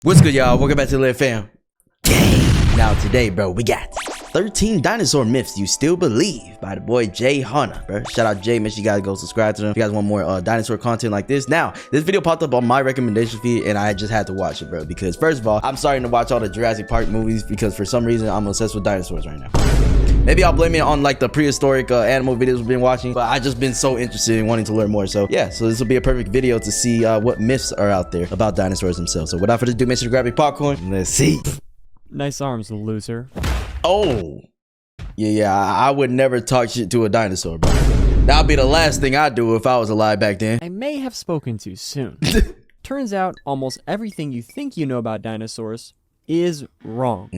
What's good, y'all? Welcome back to the Live Fam. Now today, bro, we got 13 dinosaur myths you still believe by the boy Jay Hanna, bro. Shout out Jay. Make sure you guys go subscribe to them if you guys want more dinosaur content like this. Now, this video popped up on my recommendation feed and I just had to watch it, bro, because first of all, I'm starting to watch all the Jurassic Park movies because for some reason I'm obsessed with dinosaurs right now. Maybe I'll blame it on like the prehistoric animal videos we've been watching, but I just been so interested in wanting to learn more. So yeah, so this will be a perfect video to see what myths are out there about dinosaurs themselves. So without further ado, make sure to grab your popcorn. Let's see. Nice arms, loser. Oh, yeah, I would never talk shit to a dinosaur, bro. That'd be the last thing I'd do if I was alive back then. I may have spoken too soon. Turns out almost everything you think you know about dinosaurs is wrong.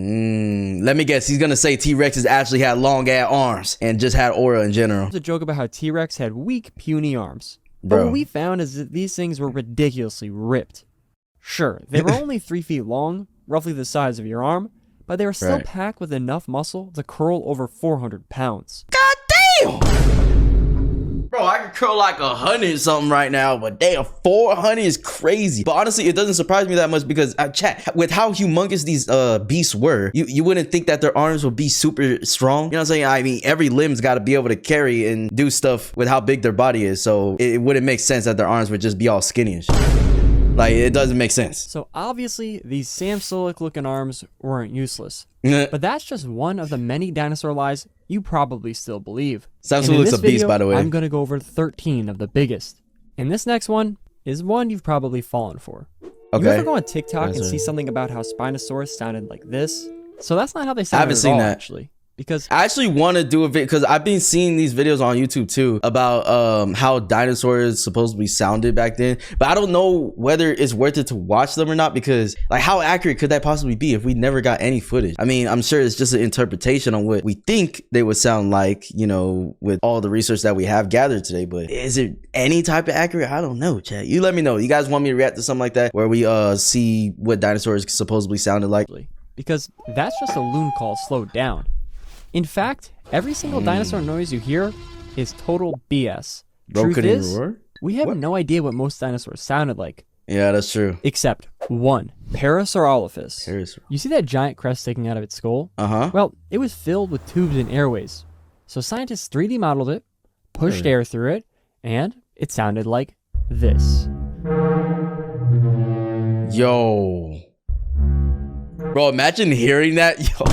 Let me guess, he's gonna say T-Rexes actually had long ass arms and just had aura in general. There's a joke about how T-Rex had weak, puny arms. Bro. But what we found is that these things were ridiculously ripped. Sure, they were only 3 feet long, roughly the size of your arm, but they were still packed with enough muscle to curl over 400 pounds. God damn! Bro, I could curl like 100 something right now, but damn, 400 is crazy. But honestly, it doesn't surprise me that much because chat, with how humongous these beasts were, you wouldn't think that their arms would be super strong. You know what I'm saying? I mean, every limb's got to be able to carry and do stuff with how big their body is. So it wouldn't make sense that their arms would just be all skinny and shit. Like, it doesn't make sense. So obviously, these Samsolic looking arms weren't useless. But that's just one of the many dinosaur lies you probably still believe. Samsolic's a beast, by the way. I'm going to go over 13 of the biggest. And this next one is one you've probably fallen for. Okay. You ever go on TikTok and see something about how Spinosaurus sounded like this? So that's not how they sound. I haven't seen that, actually. Because I actually want to do a video because I've been seeing these videos on YouTube too about how dinosaurs supposedly sounded back then, but I don't know whether it's worth it to watch them or not because like how accurate could that possibly be if we never got any footage? I mean, I'm sure it's just an interpretation on what we think they would sound like, you know, with all the research that we have gathered today, but is it any type of accurate? I don't know, chat. You let me know. You guys want me to react to something like that where we see what dinosaurs supposedly sounded like? Because that's just a loon call slowed down. In fact, every single dinosaur noise you hear is total BS. Truth is, we have no idea what most dinosaurs sounded like. Yeah, that's true. Except one, Parasaurolophus. You see that giant crest sticking out of its skull? Well, it was filled with tubes and airways. So scientists 3D modeled it, pushed air through it, and it sounded like this. Yo. Bro, imagine hearing that. Yo.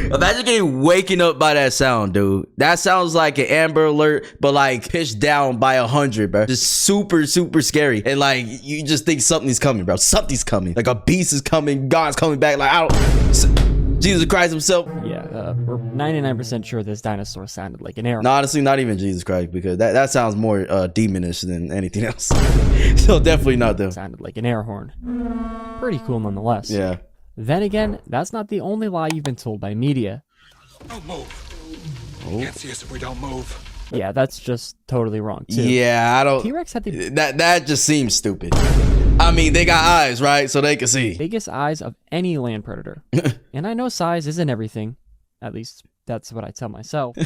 Imagine getting waking up by that sound, dude. That sounds like an Amber Alert, but like pitched down by 100, bro. Just super, super scary. And like, you just think something's coming, bro. Something's coming. Like a beast is coming. God's coming back. Like, I don't... Jesus Christ himself. Yeah, we're 99% sure this dinosaur sounded like an air horn. No, honestly, not even Jesus Christ, because that sounds more demonish than anything else. So definitely not them. Sounded like an air horn. Pretty cool nonetheless. Yeah. Then again, that's not the only lie you've been told by media. Don't move. You can't see us if we don't move. Yeah, that's just totally wrong too. Yeah, I don't... T-Rex had the... That just seems stupid. I mean, they got eyes, right? So they can see. Biggest eyes of any land predator. And I know size isn't everything. At least, that's what I tell myself.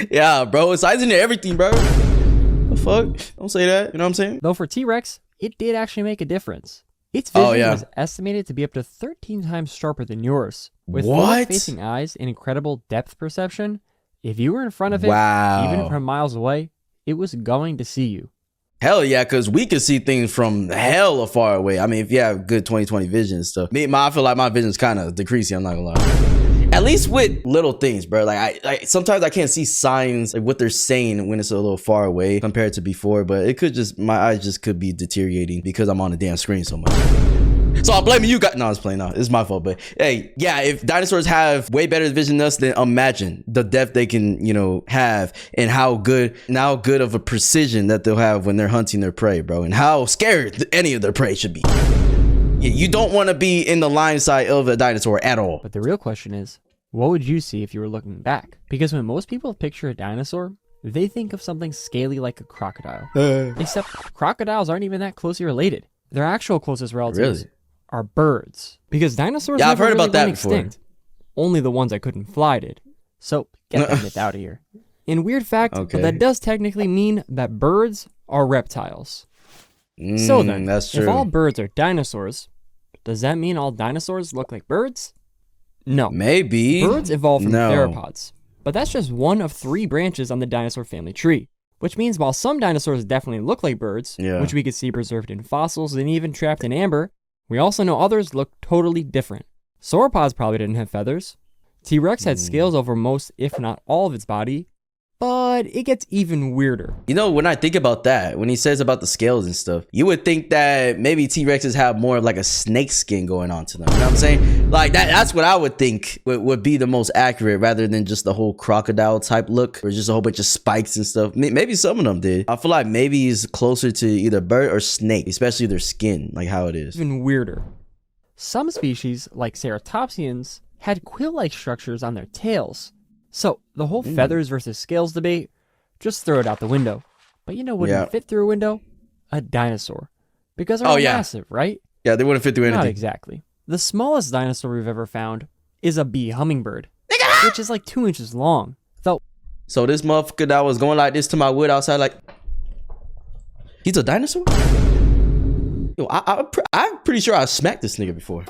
Yeah, bro. Size isn't everything, bro. The fuck? Don't say that. You know what I'm saying? Though for T-Rex, it did actually make a difference. Its vision was estimated to be up to 13 times sharper than yours. With forward-facing eyes and incredible depth perception, if you were in front of it, even from miles away, it was going to see you. Hell yeah, because we can see things from hella far away. I mean, if you have good 20/20 vision and stuff. I feel like my vision's kind of decreasing, I'm not gonna lie. At least with little things, bro. Like I sometimes I can't see signs like what they're saying when it's a little far away compared to before, but it could just, my eyes just could be deteriorating because I'm on the damn screen so much. So I'm blaming you guys. No, it's playing. No, it's my fault. But hey, yeah, if dinosaurs have way better vision than us, then imagine the depth they can, you know, have and how good of a precision that they'll have when they're hunting their prey, bro, and how scared any of their prey should be. You don't want to be in the line sight of a dinosaur at all. But the real question is, what would you see if you were looking back? Because when most people picture a dinosaur, they think of something scaly like a crocodile. Except crocodiles aren't even that closely related. Their actual closest relatives are birds. Because dinosaurs I've heard really about that went extinct. Only the ones that couldn't fly did. So get that myth out of here. In weird fact, but that does technically mean that birds are reptiles. So then, that's true. if all birds are dinosaurs, Does that mean all dinosaurs look like birds? No. Maybe. Birds evolved from No. theropods, but that's just one of 3 branches on the dinosaur family tree. Which means while some dinosaurs definitely look like birds, which we could see preserved in fossils and even trapped in amber, we also know others look totally different. Sauropods probably didn't have feathers. T-Rex had scales over most, if not all of its body, but it gets even weirder. You know, when I think about that, when he says about the scales and stuff, you would think that maybe T-Rexes have more of like a snake skin going on to them. You know what I'm saying? Like that's what I would think would be the most accurate rather than just the whole crocodile type look or just a whole bunch of spikes and stuff. Maybe some of them did. I feel like maybe it's closer to either bird or snake, especially their skin, like how it is. Even weirder. Some species, like ceratopsians, had quill-like structures on their tails. So, the whole feathers versus scales debate, just throw it out the window. But you know what wouldn't fit through a window? A dinosaur. Because they're massive, right? Yeah, they wouldn't fit through anything. Not exactly. The smallest dinosaur we've ever found is a bee hummingbird, which is like 2 inches long. So this motherfucker that was going like this to my wood outside, like, he's a dinosaur? Yo, I'm pretty sure I smacked this nigga before.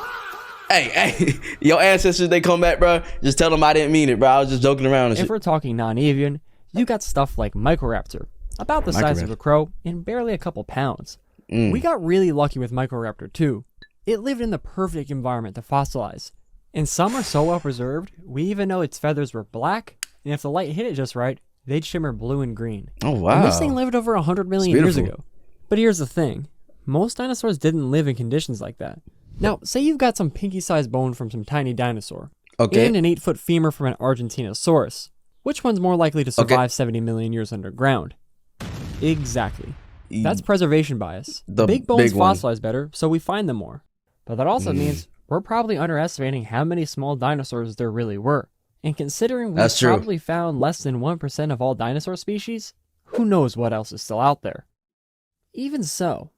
Hey, your ancestors, they come back, bro. Just tell them I didn't mean it, bro. I was just joking around and shit. If we're talking non-avian, you got stuff like Microraptor, about the size of a crow and barely a couple pounds. We got really lucky with Microraptor too. It lived in the perfect environment to fossilize. And some are so well preserved, we even know its feathers were black, and if the light hit it just right, they'd shimmer blue and green. Oh, wow. And this thing lived over 100 million years ago. But here's the thing. Most dinosaurs didn't live in conditions like that. Now, say you've got some pinky-sized bone from some tiny dinosaur, and an 8-foot femur from an Argentinosaurus. Which one's more likely to survive 70 million years underground? Exactly. That's preservation bias. The big bones fossilize better, so we find them more. But that also means we're probably underestimating how many small dinosaurs there really were. And considering we've probably found less than 1% of all dinosaur species, who knows what else is still out there. Even so,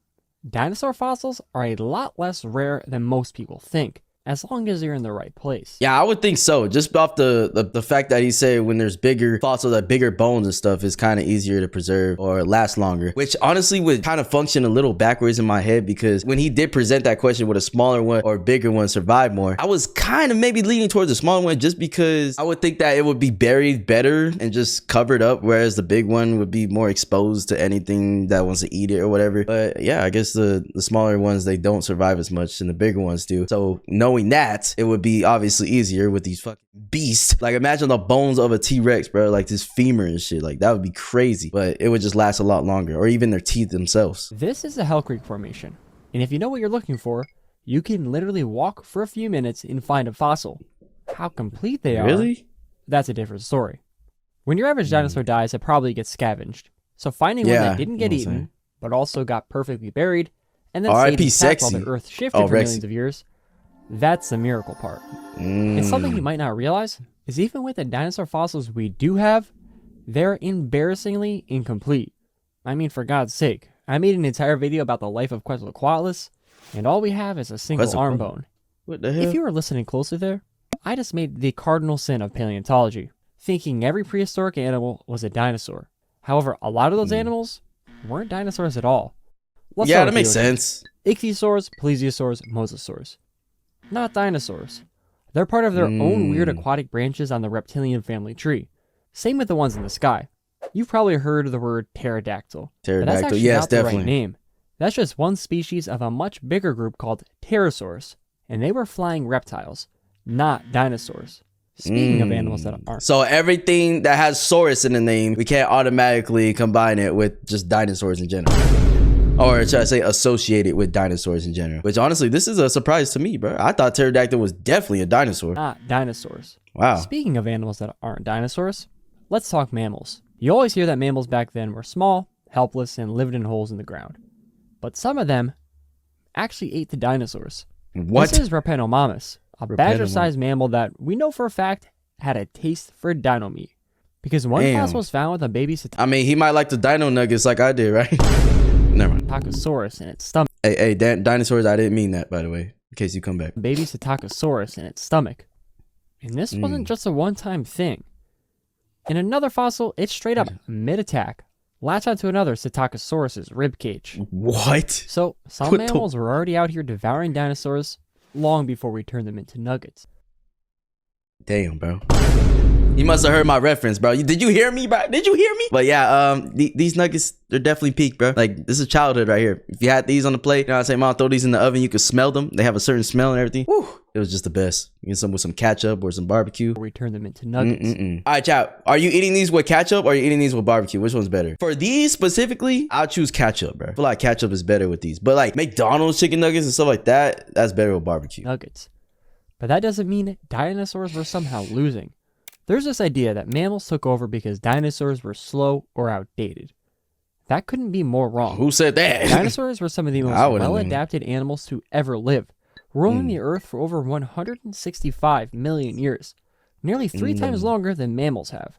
dinosaur fossils are a lot less rare than most people think, as long as you're in the right place. Yeah, I would think so. Just off the fact that he said when there's bigger fossils, like bigger bones and stuff, is kind of easier to preserve or last longer, which honestly would kind of function a little backwards in my head, because when he did present that question, would a smaller one or bigger one survive more, I was kind of maybe leaning towards the smaller one, just because I would think that it would be buried better and just covered up, whereas the big one would be more exposed to anything that wants to eat it or whatever. But yeah, I guess the smaller ones, they don't survive as much and the bigger ones do. So knowing that, it would be obviously easier with these fucking beasts. Like, imagine the bones of a T-Rex, bro, like this femur and shit. Like, that would be crazy, but it would just last a lot longer, or even their teeth themselves. This is the Hell Creek Formation, and if you know what you're looking for, you can literally walk for a few minutes and find a fossil. How complete they are, that's a different story. When your average dinosaur dies, it probably gets scavenged. So finding one that didn't get eaten, but also got perfectly buried, and then stayed intact while the Earth shifted for millions of years, that's the miracle part. And something you might not realize is even with the dinosaur fossils we do have, they're embarrassingly incomplete. I mean, for God's sake, I made an entire video about the life of Quetzalcoatlus, and all we have is a single arm bone. What the hell? If you were listening closely there, I just made the cardinal sin of paleontology, thinking every prehistoric animal was a dinosaur. However, a lot of those animals weren't dinosaurs at all. Yeah, that makes sense. Ichthyosaurs, plesiosaurs, mosasaurs. Not dinosaurs. They're part of their own weird aquatic branches on the reptilian family tree. Same with the ones in the sky. You've probably heard of the word pterodactyl. But that's actually not the right name. That's just one species of a much bigger group called pterosaurs, and they were flying reptiles, not dinosaurs. Speaking of animals that aren't. So everything that has saurus in the name, we can't automatically combine it with just dinosaurs in general. Or should I say associated with dinosaurs in general? Which honestly, this is a surprise to me, bro. I thought pterodactyl was definitely a dinosaur. Not dinosaurs. Wow. Speaking of animals that aren't dinosaurs, let's talk mammals. You always hear that mammals back then were small, helpless, and lived in holes in the ground. But some of them actually ate the dinosaurs. What? This is Rapanomamus, a badger-sized mammal that we know for a fact had a taste for dino meat. Because one fossil was found with a baby I mean, he might like the dino nuggets like I did, right? Never mind. Psittacosaurus in its stomach. Hey, dinosaurs, I didn't mean that, by the way, in case you come back. Baby Psittacosaurus in its stomach. And this wasn't just a one-time thing. In another fossil, it straight up, mid-attack, latched onto another Psittacosaurus's rib cage. What? So, some mammals were already out here devouring dinosaurs, long before we turned them into nuggets. Damn, bro. You must have heard my reference, bro. Did you hear me, bro? Did you hear me? But yeah, these nuggets, they're definitely peak, bro. Like, this is childhood right here. If you had these on the plate, you know what I'm saying, Mom, throw these in the oven, you could smell them. They have a certain smell and everything. Woo. It was just the best. You get some with some ketchup or some barbecue. Before we turned them into nuggets. All right, chat. Are you eating these with ketchup or are you eating these with barbecue? Which one's better? For these specifically, I'll choose ketchup, bro. I feel like ketchup is better with these. But like McDonald's chicken nuggets and stuff like that, that's better with barbecue. Nuggets. But that doesn't mean dinosaurs were somehow losing. There's this idea that mammals took over because dinosaurs were slow or outdated. That couldn't be more wrong. Who said that? Dinosaurs were some of the most well-adapted animals to ever live, roaming the earth for over 165 million years, nearly 3 times longer than mammals have.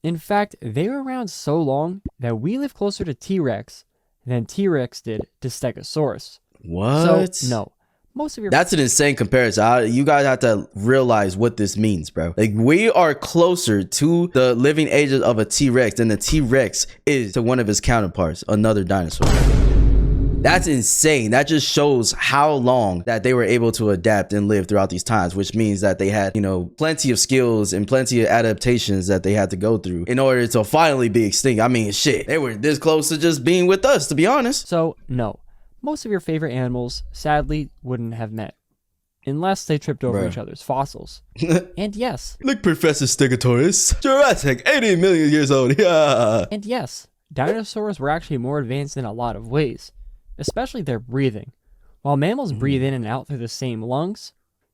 In fact, they were around so long that we live closer to T-Rex than T-Rex did to Stegosaurus. What? So, no. Most of your That's an insane comparison. You guys have to realize what this means, bro. Like, we are closer to the living ages of a T-Rex than the T-Rex is to one of his counterparts, another dinosaur. That's insane. That just shows how long that they were able to adapt and live throughout these times, which means that they had, you know, plenty of skills and plenty of adaptations that they had to go through in order to finally be extinct. I mean, shit, they were this close to just being with us, to be honest. So, no. Most of your favorite animals, sadly, wouldn't have met. Unless they tripped over each other's fossils. And yes. Look, Professor Stegosaurus. Jurassic, 80 million years old. Yeah. And yes, dinosaurs were actually more advanced in a lot of ways. Especially their breathing. While mammals breathe in and out through the same lungs,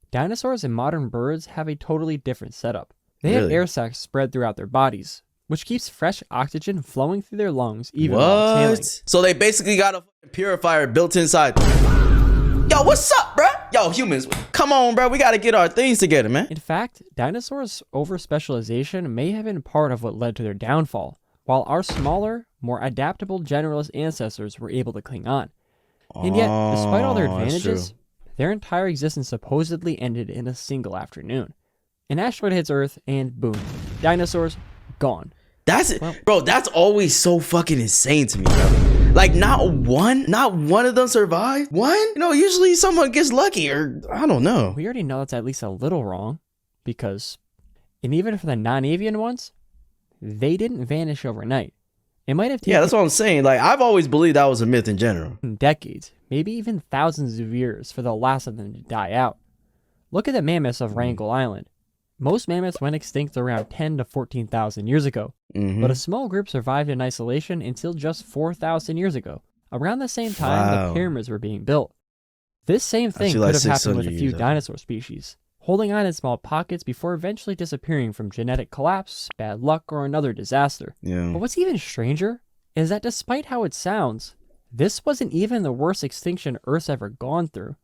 dinosaurs and modern birds have a totally different setup. They have air sacs spread throughout their bodies, which keeps fresh oxygen flowing through their lungs even while exhaling. So they basically got a purifier built inside. Yo, what's up, bro? Yo, humans, come on, bro. We got to get our things together, man. In fact, dinosaurs' over-specialization may have been part of what led to their downfall, while our smaller, more adaptable generalist ancestors were able to cling on. And yet, despite all their advantages, their entire existence supposedly ended in a single afternoon. An asteroid hits Earth, and boom, dinosaurs gone. That's it, bro. That's always so fucking insane to me, bro. Like, not one of them survived. One? You know, usually someone gets lucky, or I don't know. We already know that's at least a little wrong, because, and even for the non-avian ones, they didn't vanish overnight. It might have taken that's what I'm saying. Like, I've always believed that was a myth in general. Decades, maybe even thousands of years for the last of them to die out. Look at the mammoths of Wrangel Island. Most mammoths went extinct around 10 to 14,000 years ago, but a small group survived in isolation until just 4,000 years ago, around the same time the pyramids were being built. This same thing could have happened with a few dinosaur species, holding on in small pockets before eventually disappearing from genetic collapse, bad luck, or another disaster. But what's even stranger is that despite how it sounds, this wasn't even the worst extinction Earth's ever gone through.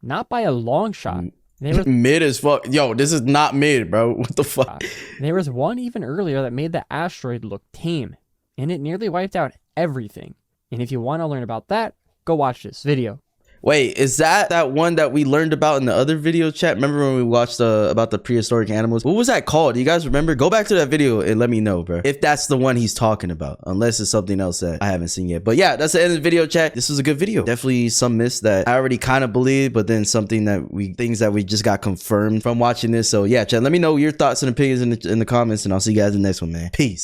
Not by a long shot. Mid as fuck. Yo, this is not mid, bro. What the fuck? There was one even earlier that made the asteroid look tame, and it nearly wiped out everything. And if you want to learn about that, go watch this video. Wait, is that one that we learned about in the other video chat? Remember when we watched about the prehistoric animals? What was that called? Do you guys remember? Go back to that video and let me know, bro, if that's the one he's talking about, unless it's something else that I haven't seen yet. But yeah, that's the end of the video chat. This was a good video. Definitely some myths that I already kind of believed, but then things that we just got confirmed from watching this. So yeah, chat, let me know your thoughts and opinions in the comments, and I'll see you guys in the next one, man. Peace.